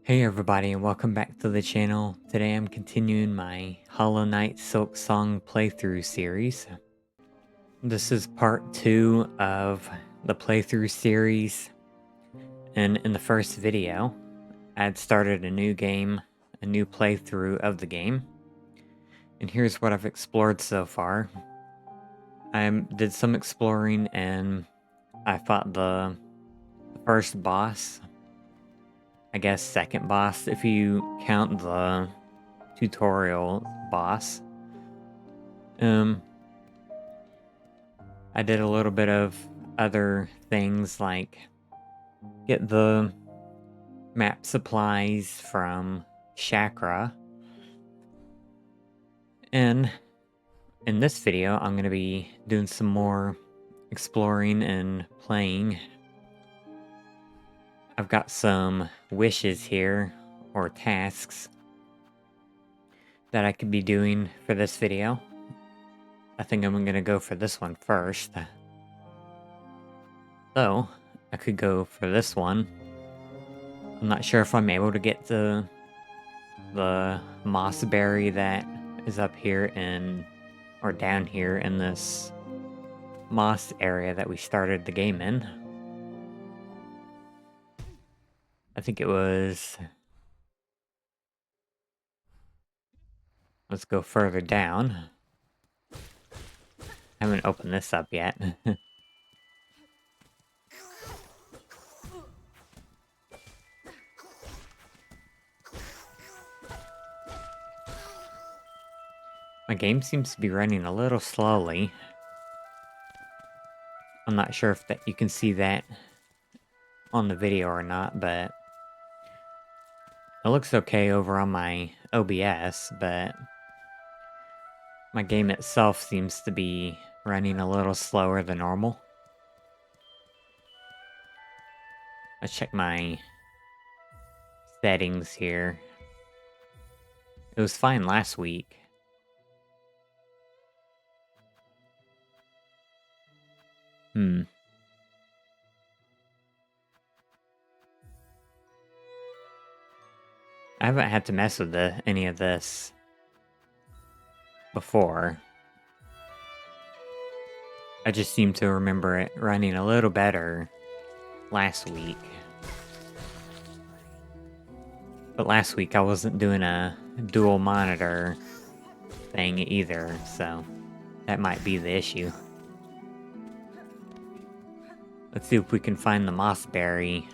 Hey everybody and welcome back to the channel. Today I'm continuing my Hollow Knight Silksong playthrough series. This is part 2 of the playthrough series, and in the first video I had started a new game, a new playthrough of the game. And here's what I've explored so far. I did some exploring and I fought the first boss. I guess second boss if you count the tutorial boss. I did a little bit of other things like get the map supplies from Chakra. And in this video, I'm going to be doing some more exploring and playing. I've got some wishes here, or tasks, that I could be doing for this video. I think I'm going to go for this one first. So, I could go for this one. I'm not sure if I'm able to get the moss berry that is up here or down here in this moss area that we started the game in. I think it was... Let's go further down. I haven't opened this up yet. My game seems to be running a little slowly. I'm not sure if you can see that on the video or not, but it looks okay over on my OBS, but my game itself seems to be running a little slower than normal. Let's check my settings here. It was fine last week. I haven't had to mess with any of this before. I just seem to remember it running a little better last week. But last week I wasn't doing a dual monitor thing either, so that might be the issue. Let's see if we can find the mossberry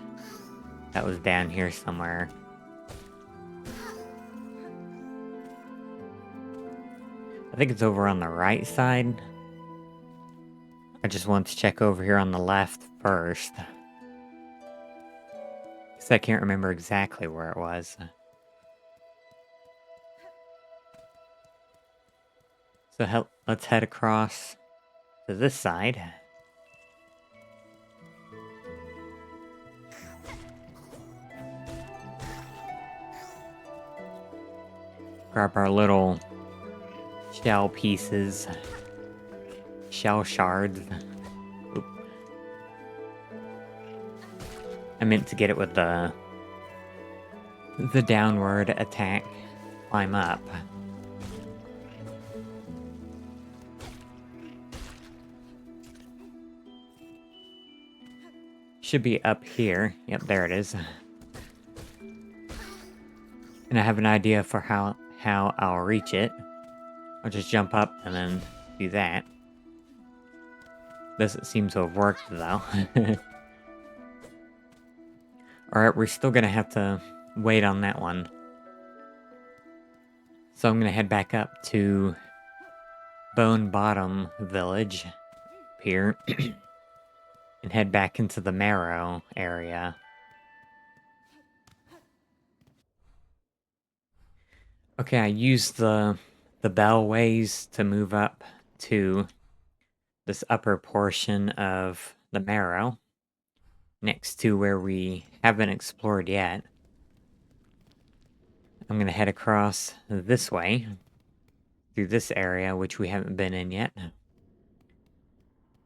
that was down here somewhere. I think it's over on the right side. I just want to check over here on the left first, because I can't remember exactly where it was. So let's head across to this side. Grab our little shell pieces. Shell shards. Oop. I meant to get it with the downward attack. Climb up. Should be up here. Yep, there it is. And I have an idea for how I'll reach it. I'll just jump up and then do that. Doesn't seem to have worked though. Alright, we're still gonna have to wait on that one. So I'm gonna head back up to Bone Bottom Village here and head back into the Marrow area. Okay, I used the bellways to move up to this upper portion of the Marrow, next to where we haven't explored yet. I'm going to head across this way, through this area, which we haven't been in yet.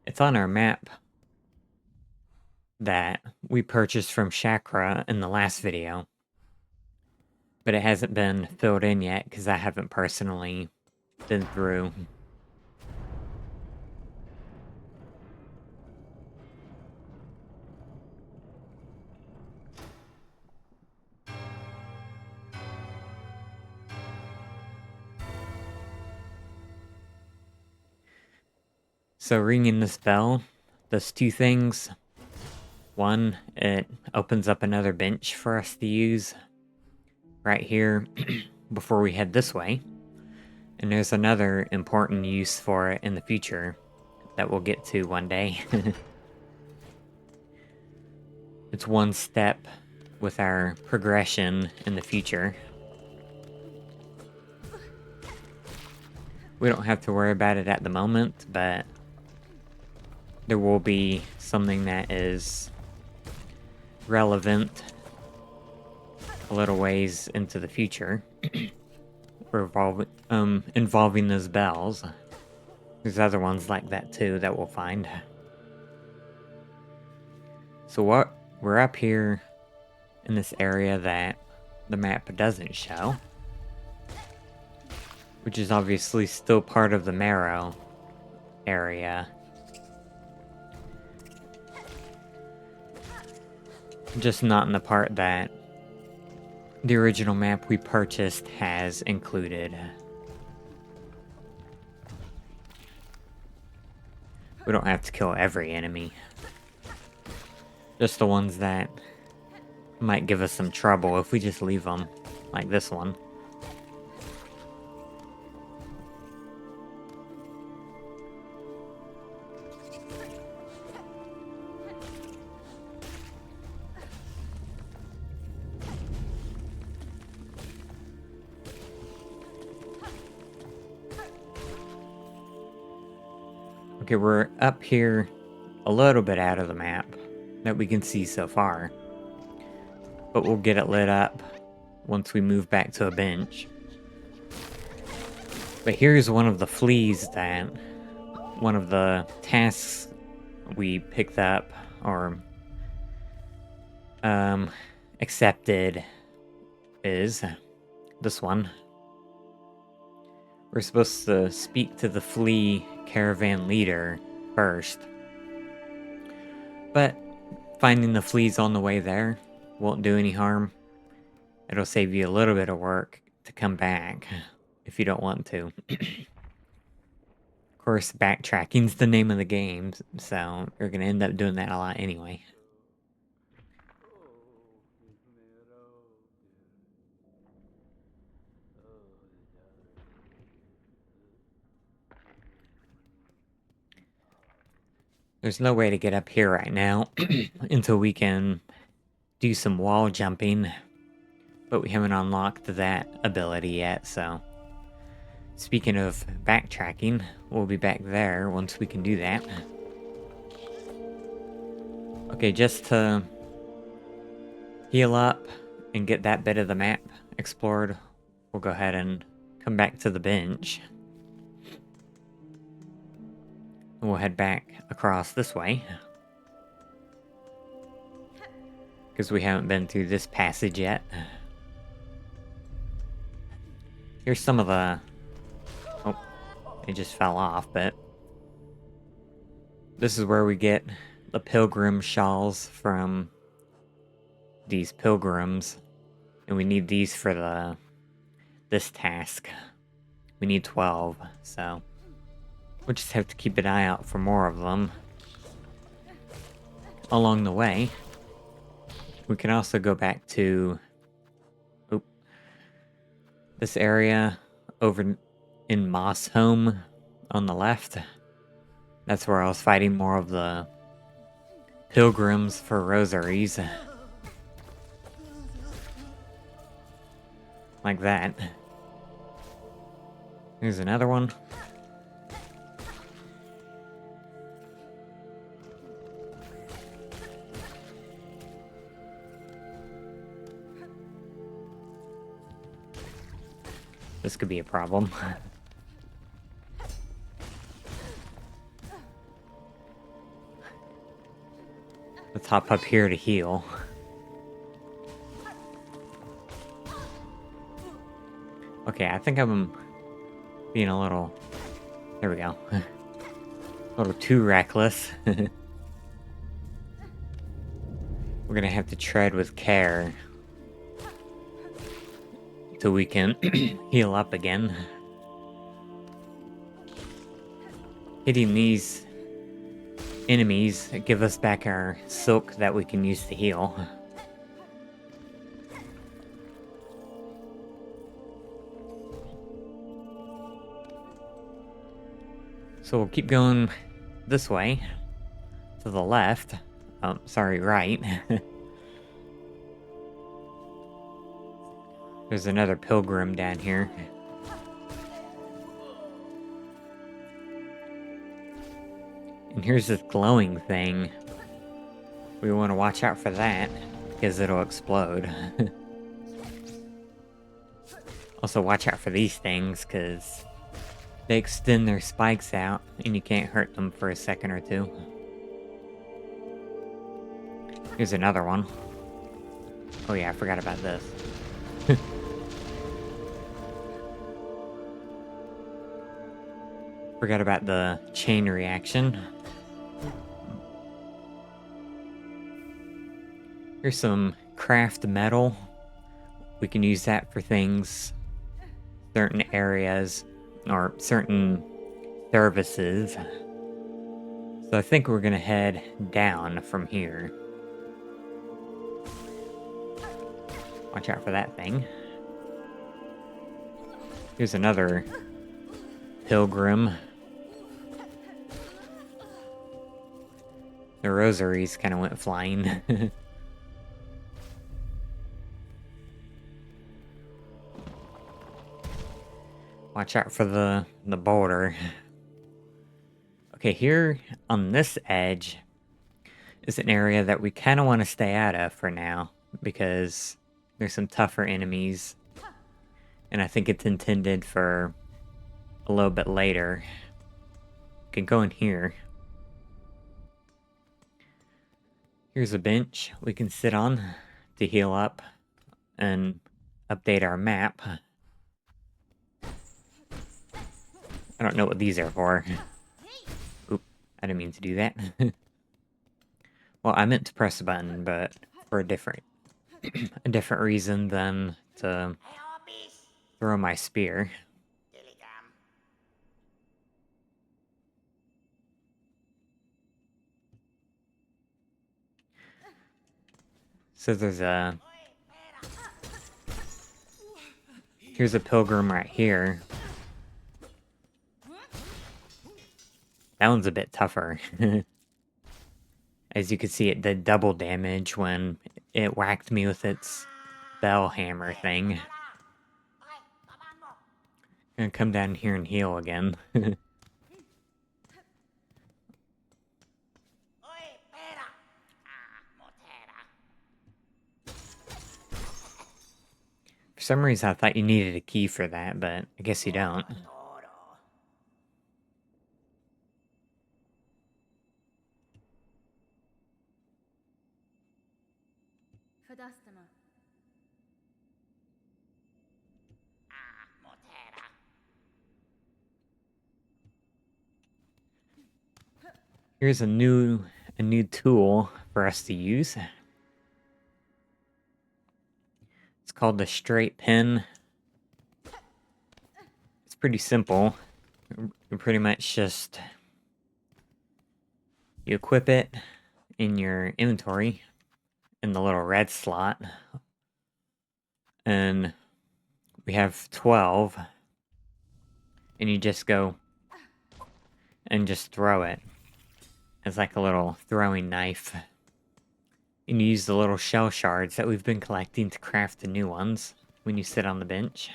It's on our map that we purchased from Chakra in the last video. But it hasn't been filled in yet because I haven't personally been through. So ringing this bell does two things. One, it opens up another bench for us to use right here before we head this way. And there's another important use for it in the future that we'll get to one day. It's one step with our progression in the future. We don't have to worry about it at the moment, but there will be something that is relevant a little ways into the future involving those bells. There's other ones like that too that we'll find. So we're up here in this area that the map doesn't show, which is obviously still part of the Marrow area. Just not in the part that the original map we purchased has included. We don't have to kill every enemy. Just the ones that might give us some trouble if we just leave them, like this one. Okay, we're up here a little bit out of the map that we can see so far. But we'll get it lit up once we move back to a bench. But here's one of the fleas that one of the tasks we picked up or accepted is this one. We're supposed to speak to the flea caravan leader first. But finding the fleas on the way there won't do any harm. It'll save you a little bit of work to come back if you don't want to. Of course, backtracking's the name of the game, so you're going to end up doing that a lot anyway. There's no way to get up here right now until we can do some wall jumping, but we haven't unlocked that ability yet, so speaking of backtracking, we'll be back there once we can do that. Okay, just to heal up and get that bit of the map explored, we'll go ahead and come back to the bench. And we'll head back across this way, because we haven't been through this passage yet. Here's some of the... Oh, it just fell off, but... This is where we get the pilgrim shawls from these pilgrims. And we need these for this task. We need 12, so... We'll just have to keep an eye out for more of them along the way. We can also go back to this area over in Moss Home on the left. That's where I was fighting more of the pilgrims for rosaries. Like that. Here's another one. This could be a problem. Let's hop up here to heal. Okay, I think I'm being a little... There we go. A little too reckless. We're gonna have to tread with care till we can heal up again. Hitting these enemies give us back our silk that we can use to heal. So we'll keep going this way, to the left. Oh, sorry, right. There's another pilgrim down here. And here's this glowing thing. We want to watch out for that, because it'll explode. Also watch out for these things, because they extend their spikes out, and you can't hurt them for a second or two. Here's another one. Oh yeah, I forgot about this. Forgot about the chain reaction. Here's some craft metal. We can use that for things, certain areas, or certain services. So I think we're gonna head down from here. Watch out for that thing. Here's another pilgrim. The rosaries kind of went flying. Watch out for the boulder. Okay, here on this edge is an area that we kind of want to stay out of for now, because there's some tougher enemies, and I think it's intended for a little bit later. We can go in here. Here's a bench we can sit on to heal up and update our map. I don't know what these are for. Oop, I didn't mean to do that. Well, I meant to press a button, but for a different reason than to throw my spear. So here's a pilgrim right here. That one's a bit tougher. As you can see, it did double damage when it whacked me with its bell hammer thing. Gonna come down here and heal again. For some reason, I thought you needed a key for that, but I guess you don't. Here's a new tool for us to use. It's called the straight pin. It's pretty simple. You pretty much just you equip it in your inventory in the little red slot, and we have 12, and you just go and just throw it. It's like a little throwing knife. And you use the little shell shards that we've been collecting to craft the new ones when you sit on the bench.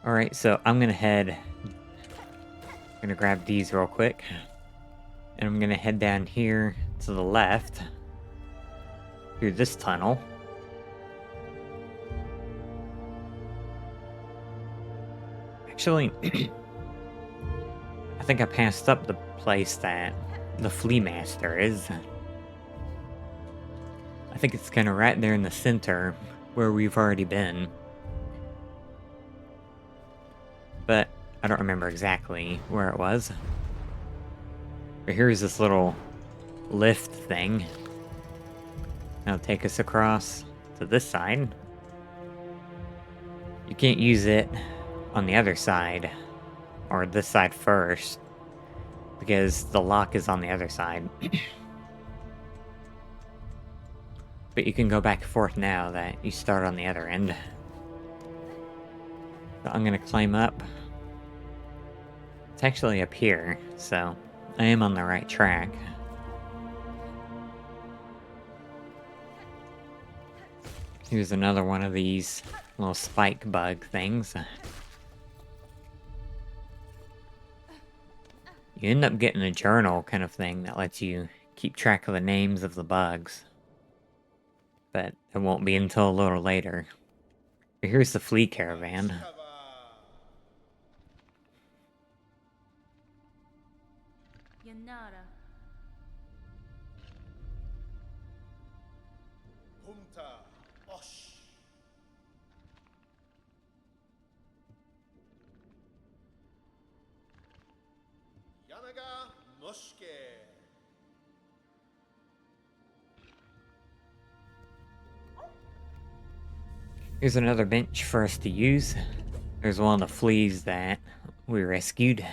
Alright, so I'm gonna grab these real quick. And I'm gonna head down here to the left through this tunnel. Actually, I think I passed up the place that the Flea Master is. I think it's kind of right there in the center where we've already been. But I don't remember exactly where it was. But here's this little lift thing. That'll take us across to this side. You can't use it on the other side, or this side first, because the lock is on the other side. But you can go back and forth now that you start on the other end. So I'm gonna climb up. It's actually up here, so I am on the right track. Here's another one of these little spike bug things. You end up getting a journal kind of thing that lets you keep track of the names of the bugs. But it won't be until a little later. But here's the flea caravan. Here's another bench for us to use. There's one of the fleas that we rescued.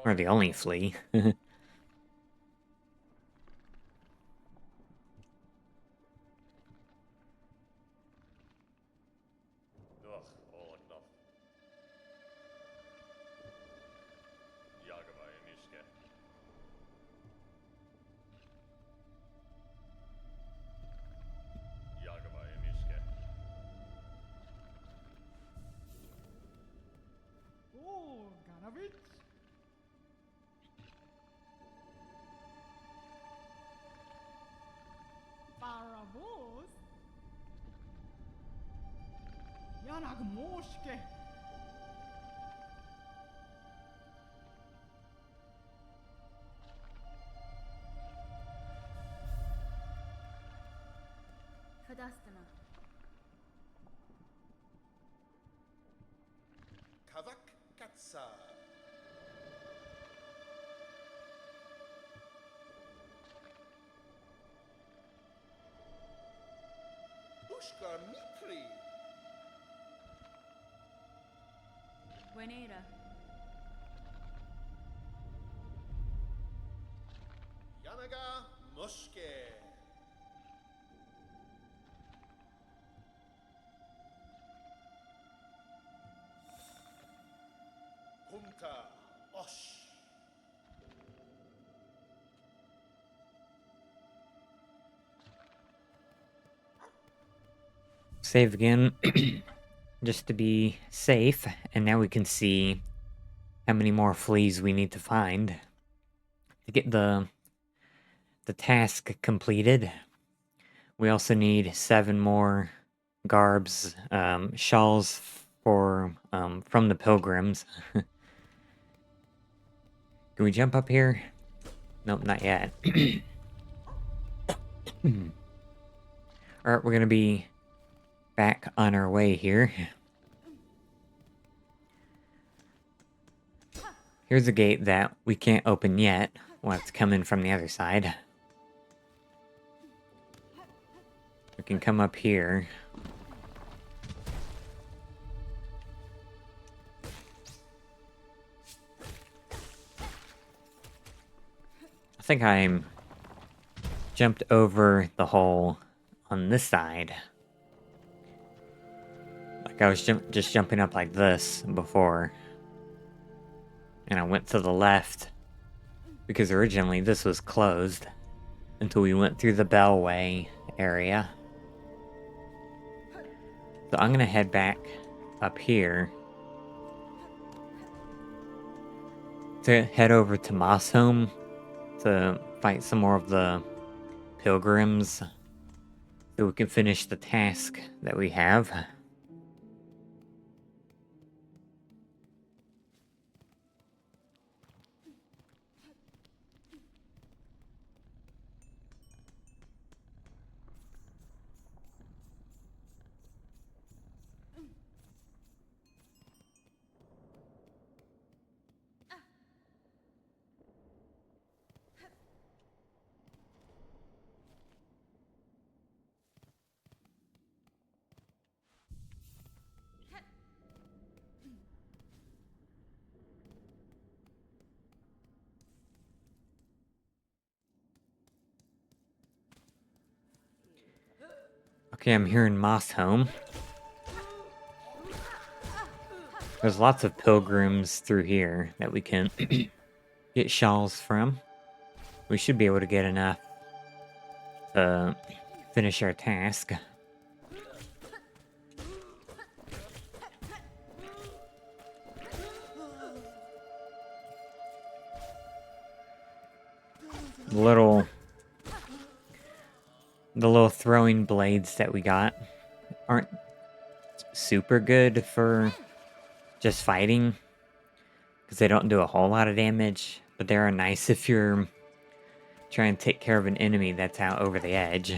Or the only flea. Save again, just to be safe, and now we can see how many more fleas we need to find to get the task completed. We also need 7 more garbs, shawls for from the pilgrims. Can we jump up here? Nope, not yet. Alright, we're gonna be back on our way here. Here's a gate that we can't open yet. We'll have to come in from the other side. We can come up here. I think I'm jumped over the hole on this side. Like I was just jumping up like this before. And I went to the left because originally this was closed until we went through the bellway area. So I'm gonna head back up here to head over to Mossholm to fight some more of the pilgrims so we can finish the task that we have. Okay, I'm here in Moss Home. There's lots of pilgrims through here that we can get shawls from. We should be able to get enough to finish our task. The little throwing blades that we got aren't super good for just fighting, because they don't do a whole lot of damage, but they are nice if you're trying to take care of an enemy that's out over the edge.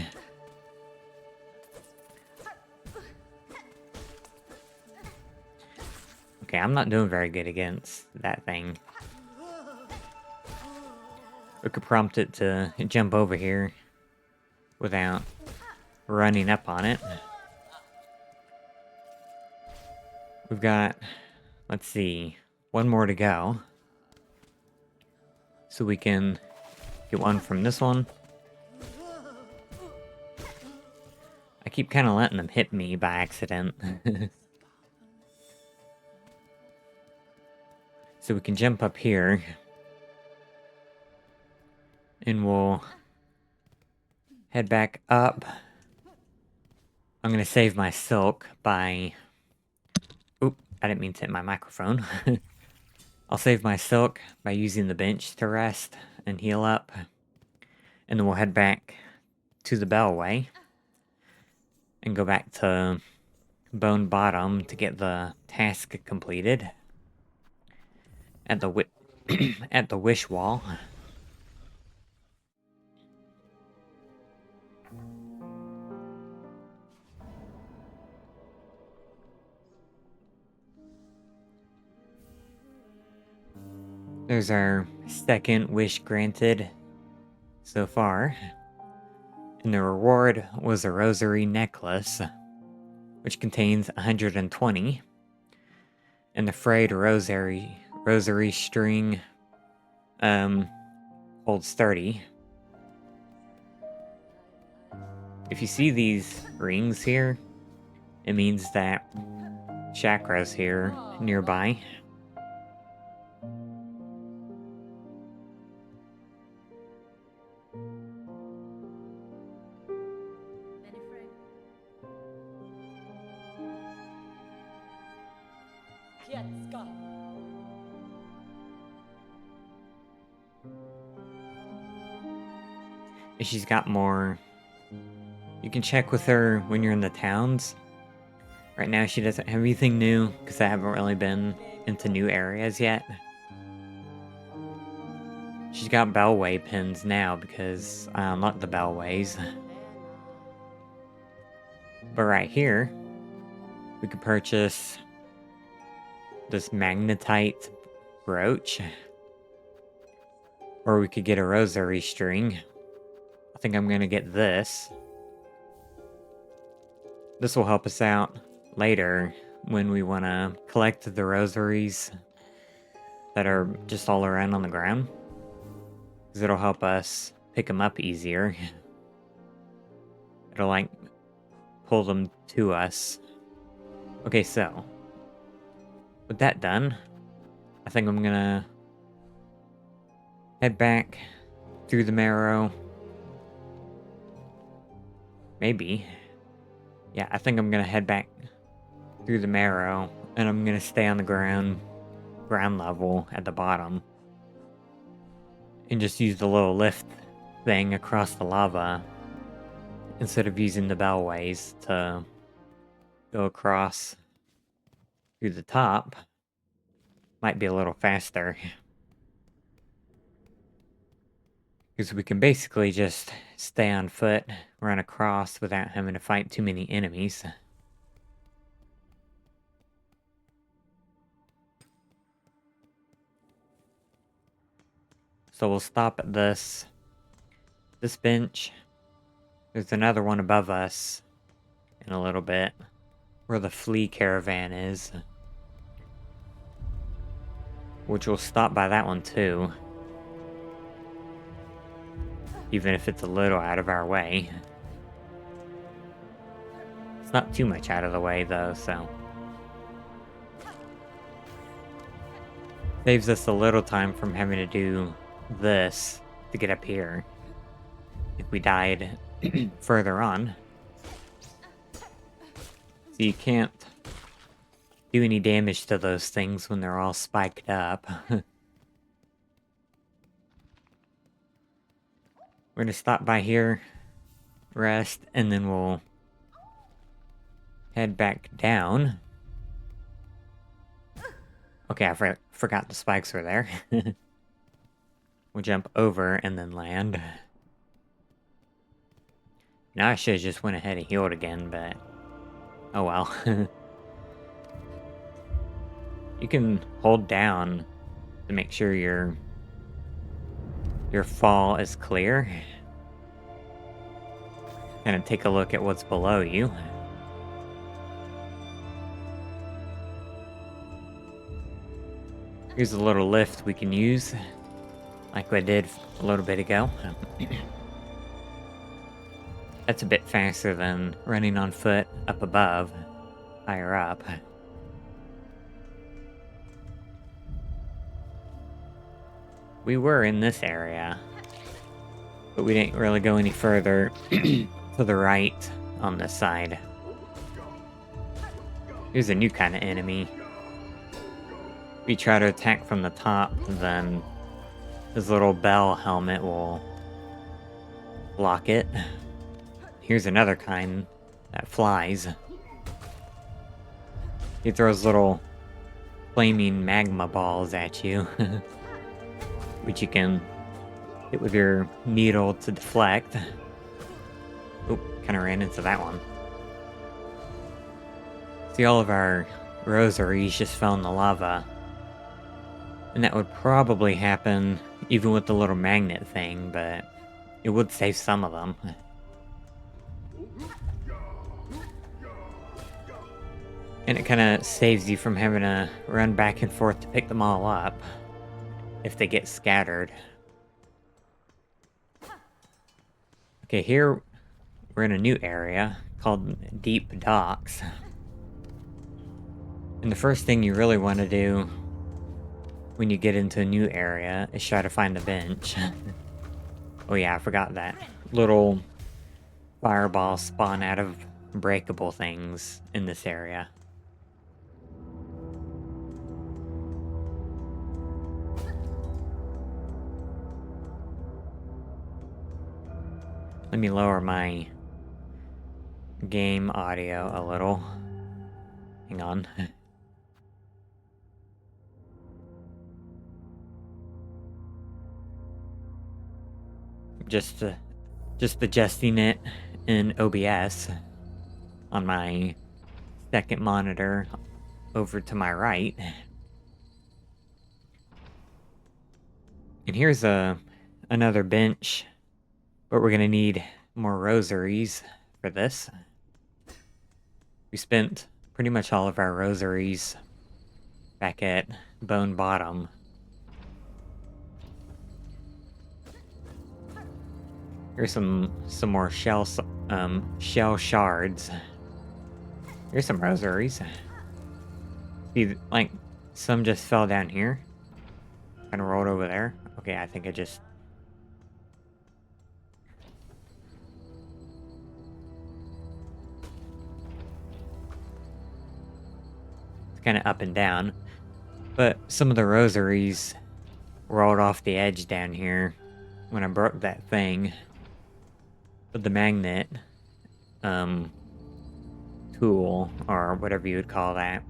Okay, I'm not doing very good against that thing. We could prompt it to jump over here without running up on it. We've got, let's see, one more to go. So we can get one from this one. I keep kind of letting them hit me by accident. So we can jump up here. And we'll head back up. I'm going to save my silk by... Oop, I didn't mean to hit my microphone. I'll save my silk by using the bench to rest and heal up. And then we'll head back to the Bellway. And go back to Bone Bottom to get the task completed. At the at the Wish Wall. There's our second wish granted so far. And the reward was a rosary necklace, which contains 120. And the frayed rosary string holds 30. If you see these rings here, it means that chakra's here nearby. And she's got more. You can check with her when you're in the towns. Right now she doesn't have anything new, because I haven't really been into new areas yet. She's got Bellway pins now, because I unlocked the Bellways. But right here, we could purchase this magnetite brooch. Or we could get a rosary string. I think I'm gonna get this. This will help us out later when we want to collect the rosaries that are just all around on the ground. Because it'll help us pick them up easier. It'll like pull them to us. Okay, so with that done, I think I'm gonna head back through the Marrow. Maybe. Yeah, I think I'm gonna head back through the Marrow, and I'm gonna stay on the ground level at the bottom. And just use the little lift thing across the lava instead of using the Bellways to go across through the top. Might be a little faster. Because we can basically just stay on foot, run across without having to fight too many enemies. So we'll stop at this bench. There's another one above us in a little bit, where the flea caravan is. Which we'll stop by that one too. Even if it's a little out of our way. It's not too much out of the way, though, so... Saves us a little time from having to do this to get up here. If we died further on. So you can't do any damage to those things when they're all spiked up. We're gonna stop by here, rest, and then we'll head back down. Okay, I forgot the spikes were there. We'll jump over and then land. Now I should have just went ahead and healed again, but... oh well. You can hold down to make sure your fall is clear. And take a look at what's below you. Here's a little lift we can use, like I did a little bit ago. That's a bit faster than running on foot up above, higher up. We were in this area, but we didn't really go any further to the right on this side. Here's a new kind of enemy. If you try to attack from the top, then his little bell helmet will block it. Here's another kind that flies. He throws little flaming magma balls at you, which you can hit with your needle to deflect. Oop, kind of ran into that one. See, all of our rosaries just fell in the lava. And that would probably happen even with the little magnet thing, but it would save some of them. And it kind of saves you from having to run back and forth to pick them all up if they get scattered. Okay, here we're in a new area called Deep Docks. And the first thing you really want to do when you get into a new area is try to find a bench. Oh yeah, I forgot that. Little fireballs spawn out of breakable things in this area. Let me lower my game audio a little. Hang on. Just adjusting it in OBS on my second monitor over to my right. And here's another bench, but we're gonna need more rosaries for this. We spent pretty much all of our rosaries back at Bone Bottom. Here's some more shell shards. Here's some rosaries. See, like, some just fell down here. Kind of rolled over there. Okay, I think I just... it's kind of up and down. But some of the rosaries rolled off the edge down here when I broke that thing. But the magnet tool, or whatever you would call that,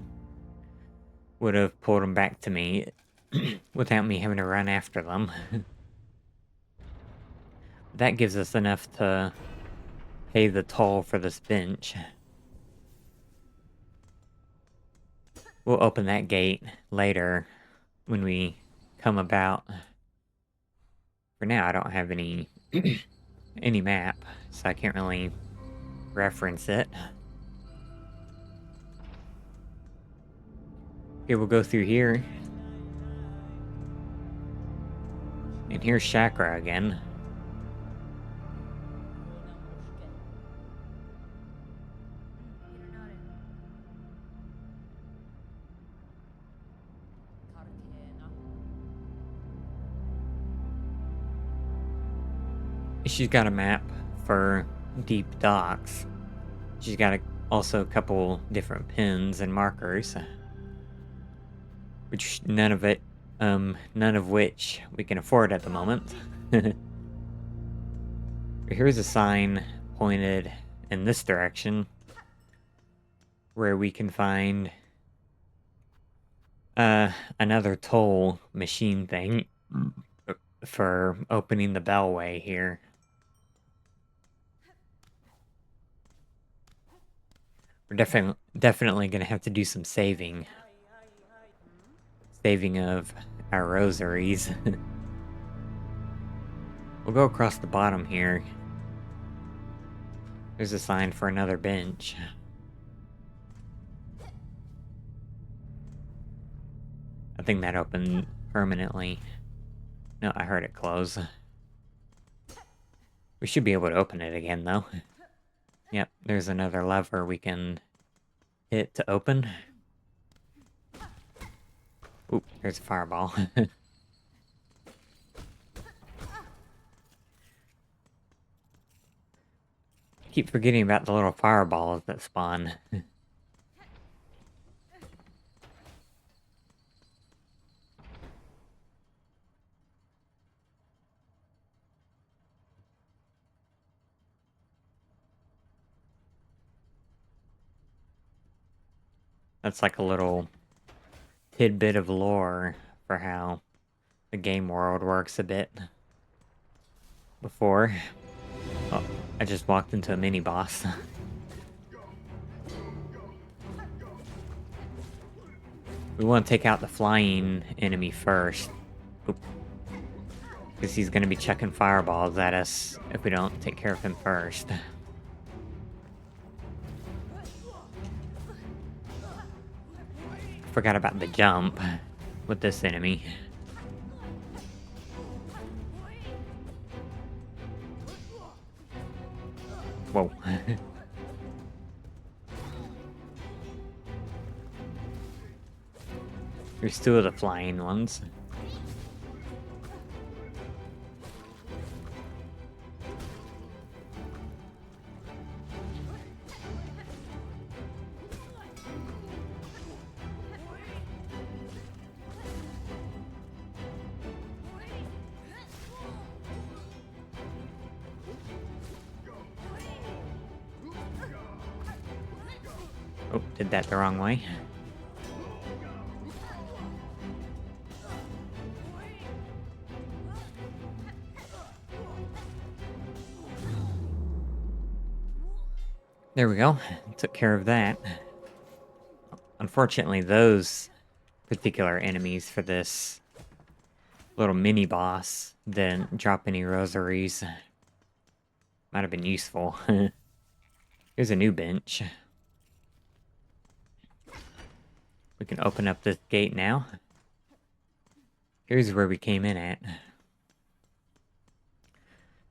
would have pulled them back to me without me having to run after them. That gives us enough to pay the toll for this bench. We'll open that gate later when we come about. For now, I don't have any map, so I can't really reference it. Okay, we'll go through here. And here's Chakra again. she's got a map for deep docks. She's got also a couple different pins and markers, which none of which we can afford at the moment. Here's a sign pointed in this direction where we can find another toll machine thing for opening the bellway here. We're definitely gonna have to do some saving. Saving of our rosaries. We'll go across the bottom here. There's a sign for another bench. I think that opened permanently. No, I heard it close. We should be able to open it again, though. Yep, there's another lever we can hit to open. Oop, there's a fireball. Keep forgetting about the little fireballs that spawn. That's like a little tidbit of lore for how the game world works a bit. Before. Oh, I just walked into a mini boss. We want to take out the flying enemy first. Because he's going to be chucking fireballs at us if we don't take care of him first. Forgot about the jump with this enemy. Whoa. There's two of the flying ones. Oh, did that the wrong way. There we go. Took care of that. Unfortunately, those particular enemies for this little mini boss didn't drop any rosaries. Might have been useful. Here's a new bench. We can open up this gate now. Here's where we came in at.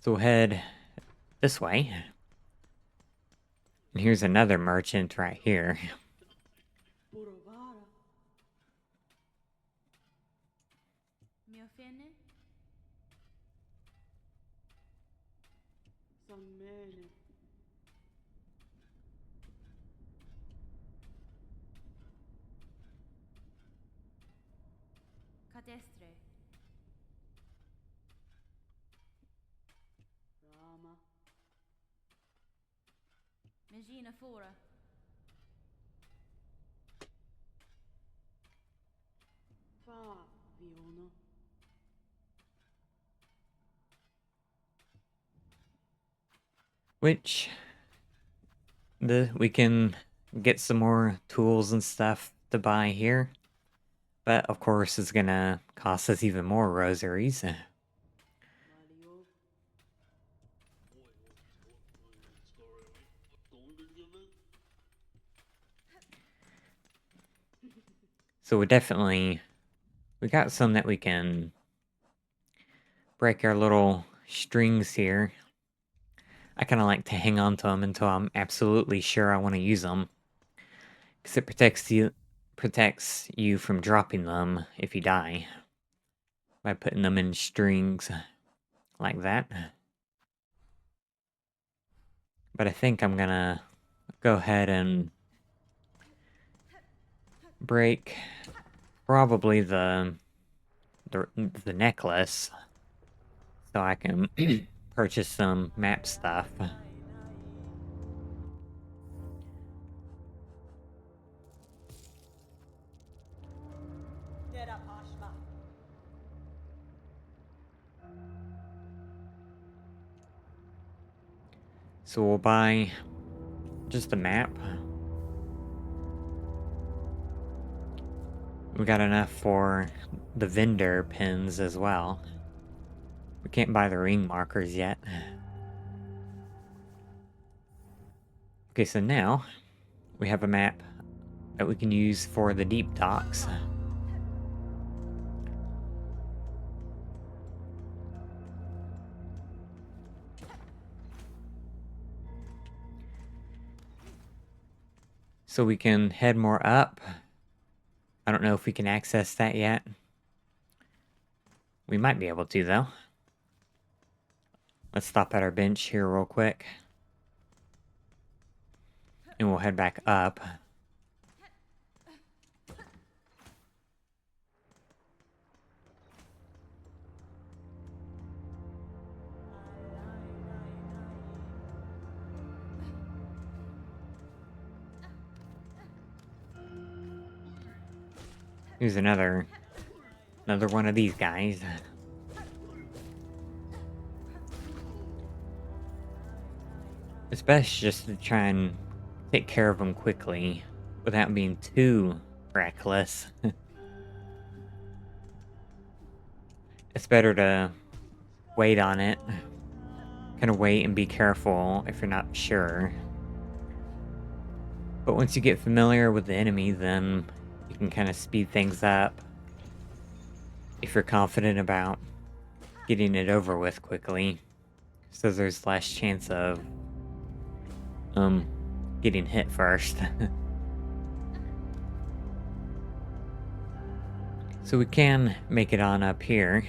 So we'll head this way. And here's another merchant right here. Which we can get some more tools and stuff to buy here. But of course it's gonna cost us even more rosaries. So we got some that we can break our little strings here. I kind of like to hang on to them until I'm absolutely sure I want to use them. Because it protects you from dropping them if you die. By putting them in strings like that. But I think I'm gonna go ahead and break probably the necklace so I can purchase some map stuff. So we'll buy just a map. We got enough for the vendor pins as well. We can't buy the ring markers yet. Okay, so now we have a map that we can use for the deep docks. So we can head more up. I don't know if we can access that yet. We might be able to, though. Let's stop at our bench here real quick. And we'll head back up. Here's another one of these guys. It's best just to try and take care of them quickly without being too reckless. It's better to wait on it. Kind of wait and be careful if you're not sure. But once you get familiar with the enemy, then you can kind of speed things up. If you're confident about getting it over with quickly. So there's less chance of getting hit first. So we can make it on up here.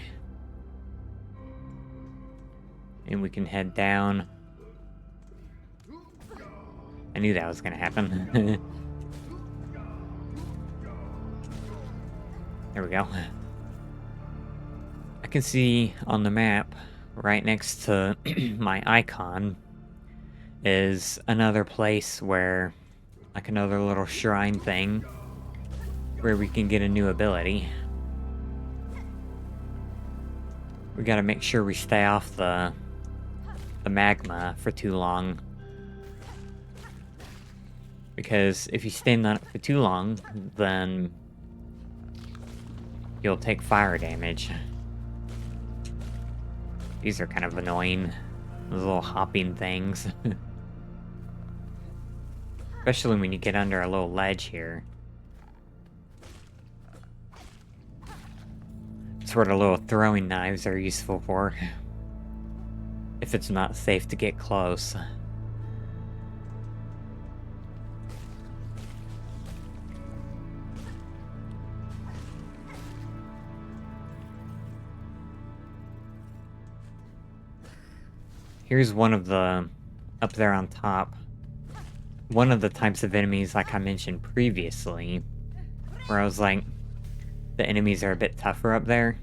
And we can head down. I knew that was gonna happen. There we go. I can see on the map, right next to my icon, is another place where, like another little shrine thing, where we can get a new ability. We gotta make sure we stay off the magma for too long. Because if you stand on it for too long, then you'll take fire damage. These are kind of annoying. Those little hopping things. Especially when you get under a little ledge here. That's what the little throwing knives are useful for. If it's not safe to get close. Here's one of the, up there on top, one of the types of enemies like I mentioned previously, where I was like, the enemies are a bit tougher up there.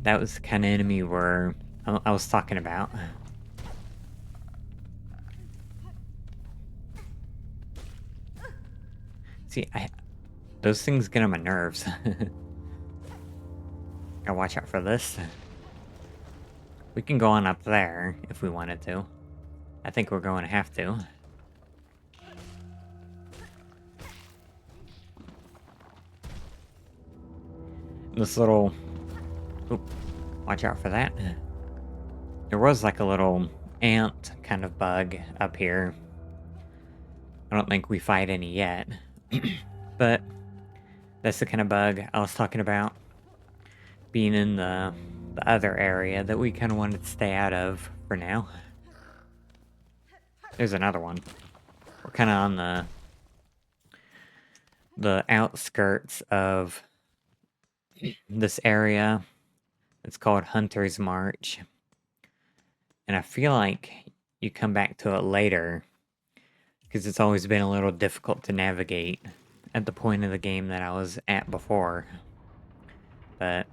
That was the kind of enemy where I was talking about. See, those things get on my nerves. Gotta watch out for this. We can go on up there if we wanted to. I think we're going to have to. This little... Oop, watch out for that. There was like a little ant kind of bug up here. I don't think we fight any yet. But that's the kind of bug I was talking about. Being in the other area that we kind of wanted to stay out of for now. There's another one. We're kind of on the outskirts of this area. It's called Hunter's March. And I feel like you come back to it later, because it's always been a little difficult to navigate at the point of the game that I was at before. But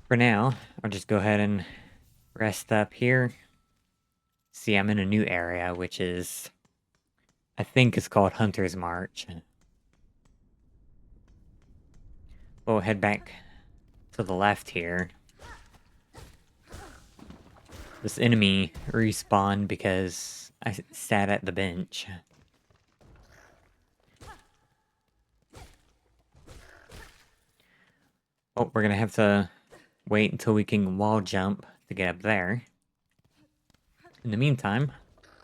for now, I'll just go ahead and rest up here. See, I'm in a new area, which is, I think it's called Hunter's March. We'll head back to the left here. This enemy respawned because I sat at the bench. Oh, we're gonna have to wait until we can wall jump to get up there. In the meantime,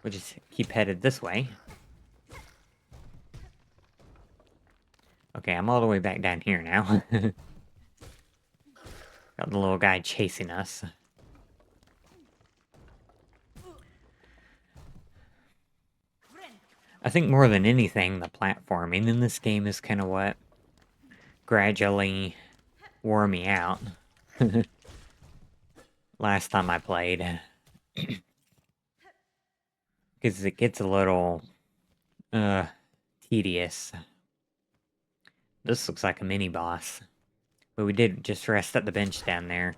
we'll just keep headed this way. Okay, I'm all the way back down here now. Got the little guy chasing us. I think more than anything, the platforming in this game is kind of what gradually wore me out. Last time I played. Because it gets a little tedious. This looks like a mini boss. But we did just rest at the bench down there.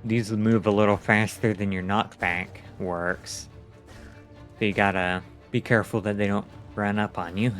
These will move a little faster than your knockback works. So you gotta be careful that they don't run up on you.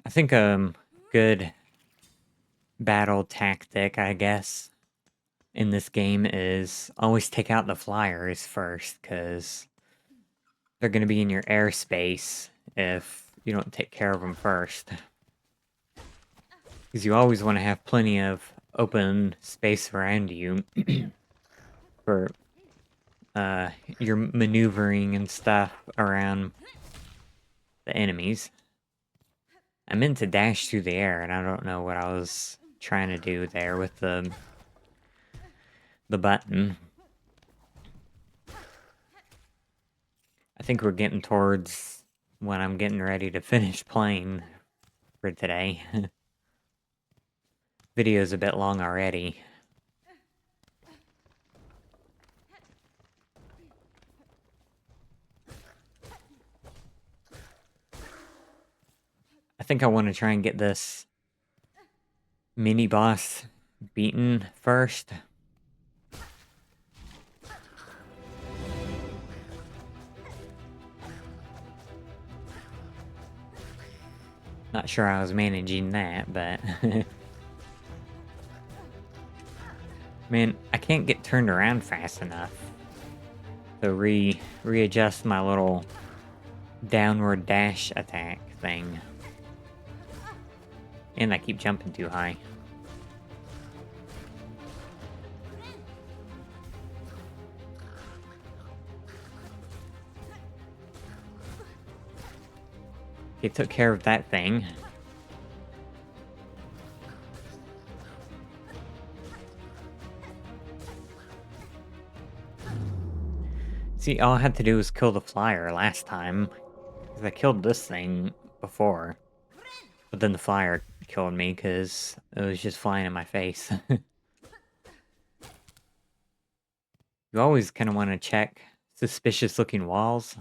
I think good battle tactic, I guess, in this game is always take out the flyers first, because they're going to be in your airspace if you don't take care of them first. Because you always want to have plenty of open space around you for your maneuvering and stuff around the enemies. I meant to dash through the air, and I don't know what I was trying to do there with the button. I think we're getting towards when I'm getting ready to finish playing for today. Video's a bit long already. I think I want to try and get this mini boss beaten first. Not sure I was managing that, but... Man, I can't get turned around fast enough to readjust my little downward dash attack thing. And I keep jumping too high. Okay, took care of that thing. See, all I had to do was kill the flyer last time. Because I killed this thing before. But then the flyer killed me because it was just flying in my face. You always kind of want to check suspicious looking walls.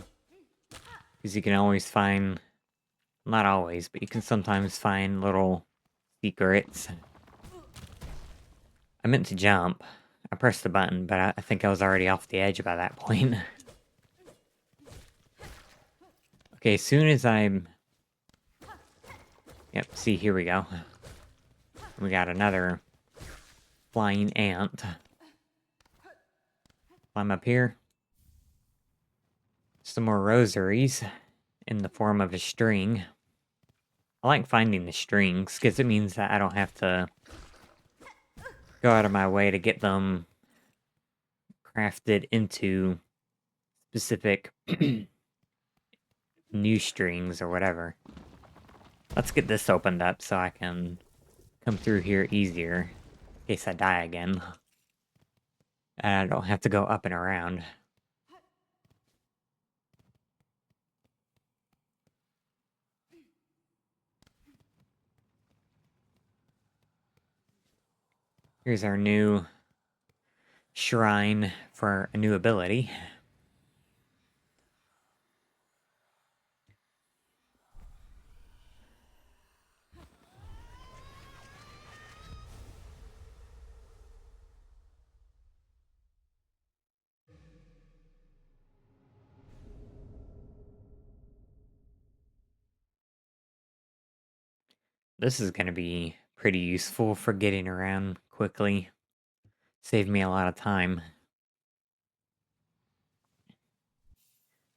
Because you can always find... Not always, but you can sometimes find little secrets. I meant to jump. I pressed the button, but I think I was already off the edge by that point. Okay, as soon as I'm... Yep, see, here we go. We got another flying ant. Climb up here. Some more rosaries in the form of a string. I like finding the strings because it means that I don't have to go out of my way to get them crafted into specific new strings or whatever. Let's get this opened up so I can come through here easier in case I die again. And I don't have to go up and around. Here's our new shrine for a new ability. This is going to be pretty useful for getting around quickly. Save me a lot of time.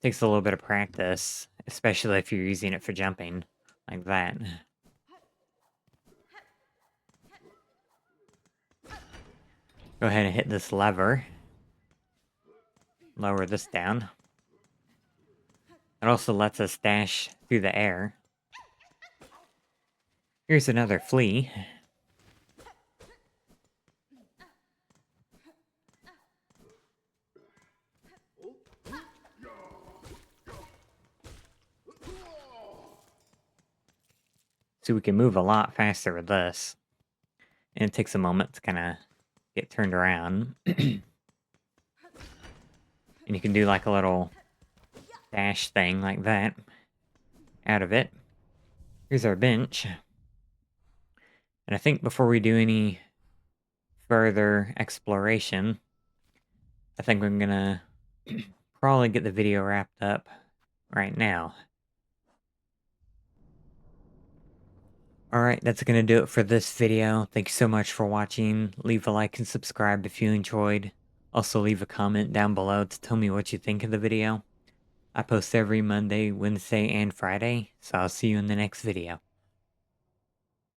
Takes a little bit of practice, especially if you're using it for jumping, like that. Go ahead and hit this lever. Lower this down. It also lets us dash through the air. Here's another flea. So we can move a lot faster with this. And it takes a moment to kind of get turned around. And you can do like a little dash thing like that out of it. Here's our bench. And I think before we do any further exploration, I think I'm gonna probably get the video wrapped up right now. Alright, that's gonna do it for this video. Thank you so much for watching. Leave a like and subscribe if you enjoyed. Also leave a comment down below to tell me what you think of the video. I post every Monday, Wednesday, and Friday, so I'll see you in the next video.